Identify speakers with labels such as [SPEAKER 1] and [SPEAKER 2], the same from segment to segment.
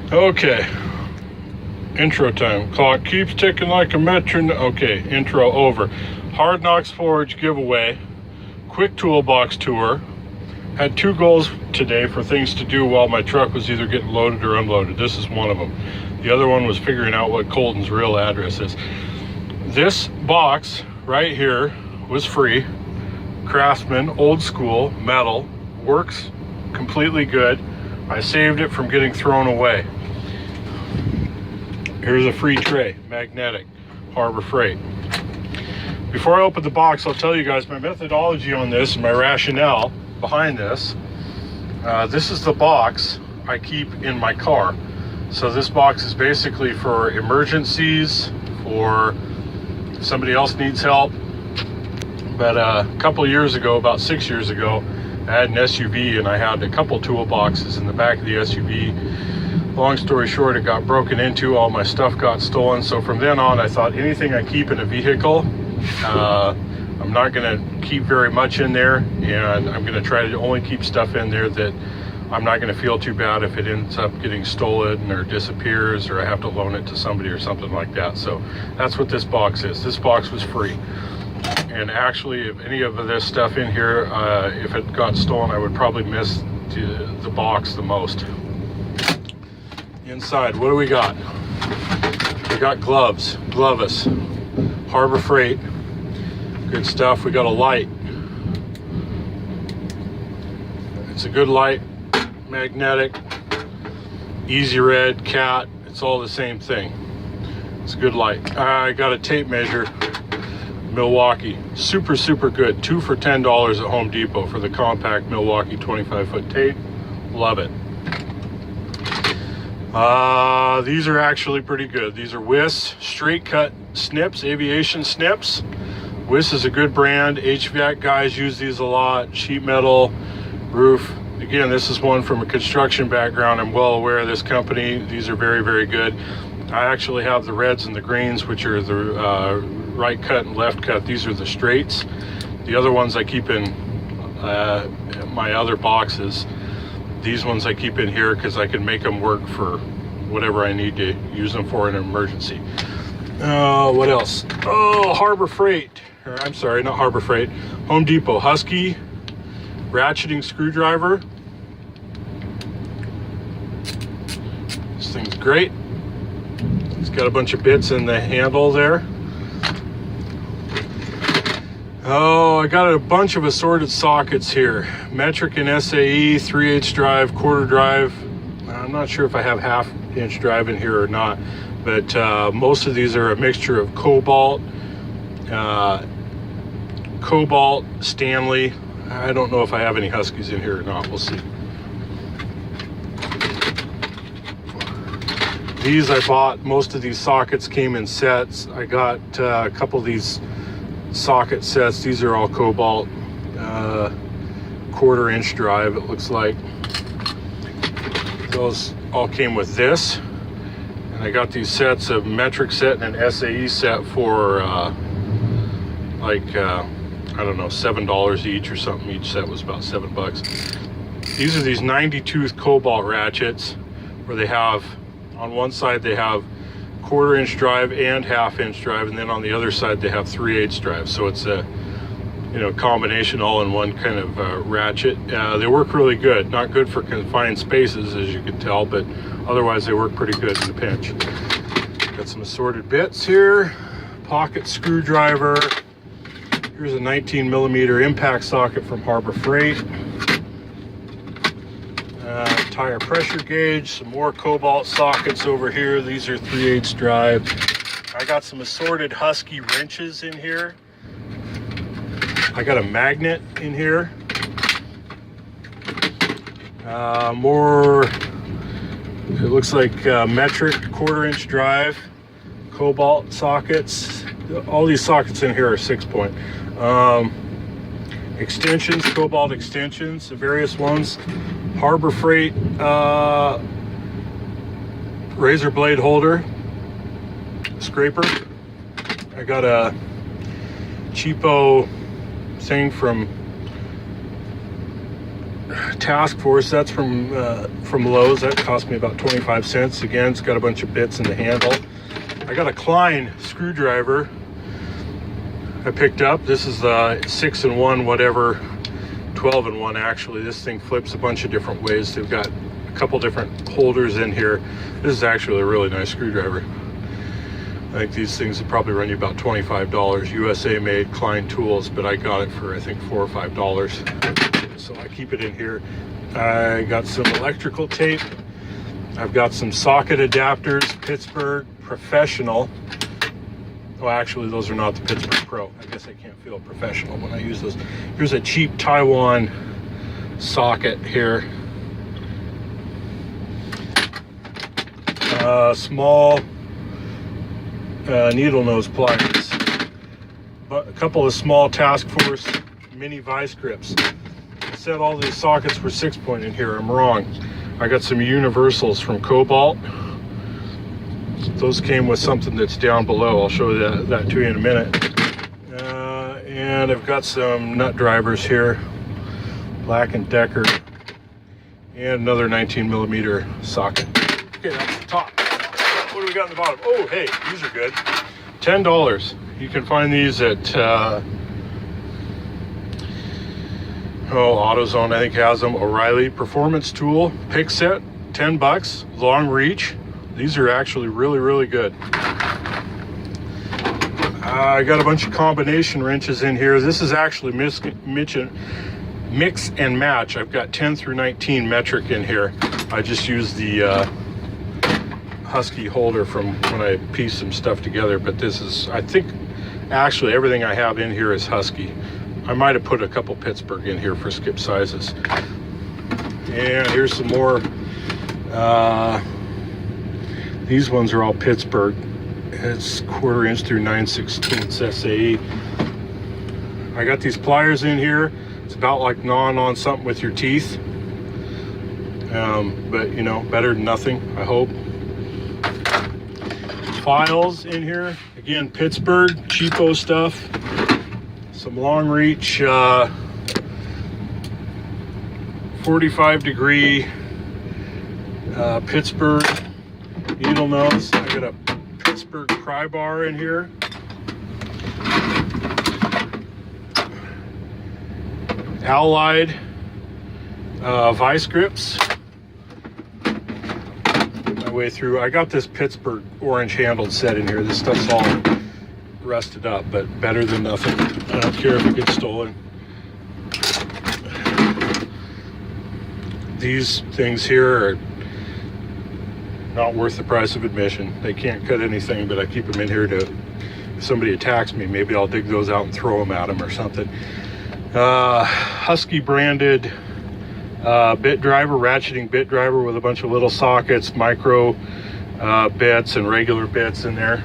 [SPEAKER 1] Okay, intro time. Clock keeps ticking like a metronome. Okay, intro over. Hard Knocks Forge giveaway, quick toolbox tour. Had two goals today for things to do while my truck was either getting loaded or unloaded. This is one of them. The other one was figuring out what Colton's real address is. This box right here was free. Craftsman, old school, metal, works completely good. I saved it from getting thrown away. Here's a free tray, magnetic, Harbor Freight. Before I open the box, I'll tell you guys my methodology on this and my rationale behind this. This is the box I keep in my car. So this box is basically for emergencies, for if somebody else needs help. But a couple of years ago, about 6 years ago, I had an SUV and I had a couple toolboxes in the back of the SUV. Long story short, it got broken into, all my stuff got stolen. So from then on, I thought anything I keep in a vehicle, I'm not gonna keep very much in there, and I'm gonna try to only keep stuff in there that I'm not gonna feel too bad if it ends up getting stolen or disappears, or I have to loan it to somebody or something like that. So that's what this box is. This box was free. And actually, if any of this stuff in here, if it got stolen, I would probably miss the box the most. Inside, what do we got? We got gloves, Glovis, Harbor Freight, good stuff. We got a light. It's a good light, magnetic, Easy Red, Cat, it's all the same thing. It's a good light. I got a tape measure, Milwaukee, super good. 2 for $10 at Home Depot for the compact Milwaukee 25-foot tape. Love it. These are actually pretty good. These are Wiss straight cut snips, aviation snips. Wiss is a good brand. HVAC guys use these a lot. Sheet metal, roof. Again, this is one from a construction background. I'm well aware of this company. These are very good. I actually have the reds and the greens, which are the right cut and left cut. These are the straights. The other ones I keep in my other boxes. These ones I keep in here because I can make them work for whatever I need to use them for in an emergency. What else? Oh, Harbor Freight. Or, I'm sorry, not Harbor Freight. Home Depot Husky ratcheting screwdriver. This thing's great. It's got a bunch of bits in the handle there. Oh, I got a bunch of assorted sockets here. Metric and SAE, 3/8 drive, quarter drive. I'm not sure if I have half-inch drive in here or not, but most of these are a mixture of Cobalt, Stanley. I don't know if I have any Huskies in here or not. We'll see. These I bought. Most of these sockets came in sets. I got a couple of these socket sets. These are all Cobalt, 1/4-inch drive, it looks like. Those all came with this. And I got these sets of metric set and an SAE set for I don't know, $7 each or something. Each set was about $7. These are these 90-tooth Cobalt ratchets where they have, on one side they have 1/4-inch drive and 1/2-inch drive, and then on the other side they have 3/8 drive. So it's a combination all-in-one kind of ratchet. They work really good. Not good for confined spaces, as you can tell, but otherwise they work pretty good in a pinch. Got some assorted bits here. Pocket screwdriver. Here's a 19mm impact socket from Harbor Freight. Tire pressure gauge, some more Cobalt sockets over here. These are 3/8 drive. I got some assorted Husky wrenches in here. I got a magnet in here. More, it looks like metric 1/4-inch drive, Cobalt sockets. All these sockets in here are 6-point. Extensions, Cobalt extensions, the various ones. Harbor Freight razor blade holder, scraper. I got a cheapo thing from Task Force. That's from Lowe's. That cost me about 25 cents. Again, it's got a bunch of bits in the handle. I got a Klein screwdriver I picked up. This is the 6-in-1, whatever, 12-in-1 actually. This thing flips a bunch of different ways. They've got a couple different holders in here. This is actually a really nice screwdriver. I think these things would probably run you about $25. USA made, Klein tools, but I got it for I think $4 or $5. So I keep it in here. I got some electrical tape. I've got some socket adapters, Pittsburgh Professional. Oh, actually, those are not the Pittsburgh Pro. I guess I can't feel professional when I use those. Here's a cheap Taiwan socket here. Small needle nose pliers. But a couple of small Task Force mini vice grips. I said all these sockets were 6-point in here. I'm wrong. I got some universals from Cobalt. Those came with something that's down below. I'll show that to you in a minute. And I've got some nut drivers here, Black & Decker, and another 19mm socket. Okay, that's the top. What do we got in the bottom? Oh, hey, these are good. $10. You can find these at AutoZone, I think has them. O'Reilly Performance Tool pick set, $10, long reach. These are actually really, really good. I got a bunch of combination wrenches in here. This is actually mix and match. I've got 10 through 19 metric in here. I just use the Husky holder from when I pieced some stuff together, but this is, I think, actually everything I have in here is Husky. I might have put a couple Pittsburgh in here for skip sizes. And here's some more. These ones are all Pittsburgh. It's 1/4 inch through 9/16 SAE. I got these pliers in here. It's about like gnawing on something with your teeth. But you know, better than nothing, I hope. Files in here. Again, Pittsburgh, cheapo stuff. Some long reach, 45-degree Pittsburgh needle nose. I got a Pittsburgh pry bar in here. Allied vice grips. My way through. I got this Pittsburgh orange handled set in here. This stuff's all rusted up, but better than nothing. I don't care if it gets stolen. These things here are not worth the price of admission. They can't cut anything, but I keep them in here to, if somebody attacks me, maybe I'll dig those out and throw them at them or something. Husky branded bit driver, ratcheting bit driver with a bunch of little sockets, micro bits and regular bits in there.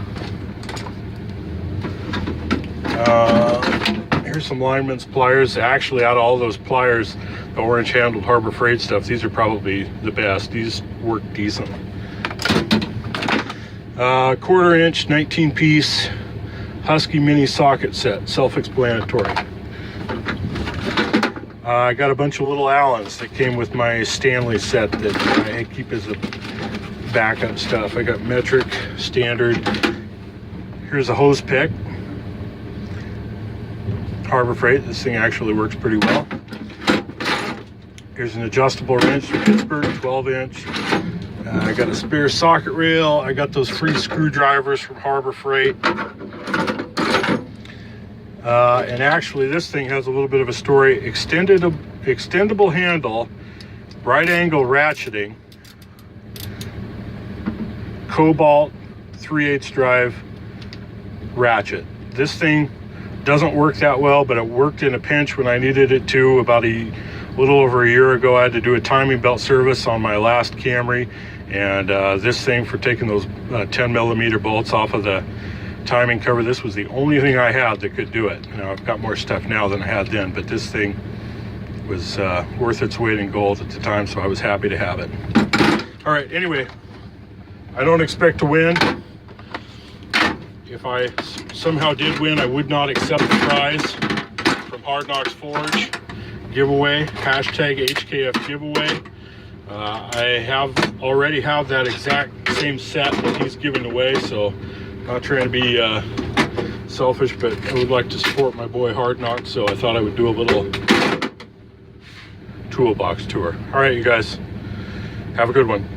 [SPEAKER 1] Here's some lineman's pliers. Actually, out of all those pliers, the orange handled Harbor Freight stuff, these are probably the best. These work decent. 1/4 inch 19-piece Husky mini socket set, self-explanatory. I got a bunch of little Allens that came with my Stanley set that I keep as a backup stuff. I got metric, standard. Here's a hose pick. Harbor Freight. This thing actually works pretty well. Here's an adjustable wrench from Pittsburgh, 12-inch. I got a spare socket rail. I got those free screwdrivers from Harbor Freight. And actually, this thing has a little bit of a story. Extendable handle, right angle ratcheting, Cobalt 3/8 drive ratchet. This thing doesn't work that well, but it worked in a pinch when I needed it to. About a little over a year ago, I had to do a timing belt service on my last Camry, and this thing, for taking those 10mm bolts off of the timing cover, this was the only thing I had that could do it. You know, I've got more stuff now than I had then, but this thing was worth its weight in gold at the time, so I was happy to have it. All right, anyway, I don't expect to win. If I somehow did win, I would not accept the prize from Hard Knocks Forge. giveaway, hashtag HKF giveaway. I already have that exact same set that he's giving away, so I'm not trying to be selfish, but I would like to support my boy Hard Knock, so I thought I would do a little toolbox tour. All right, you guys, have a good one.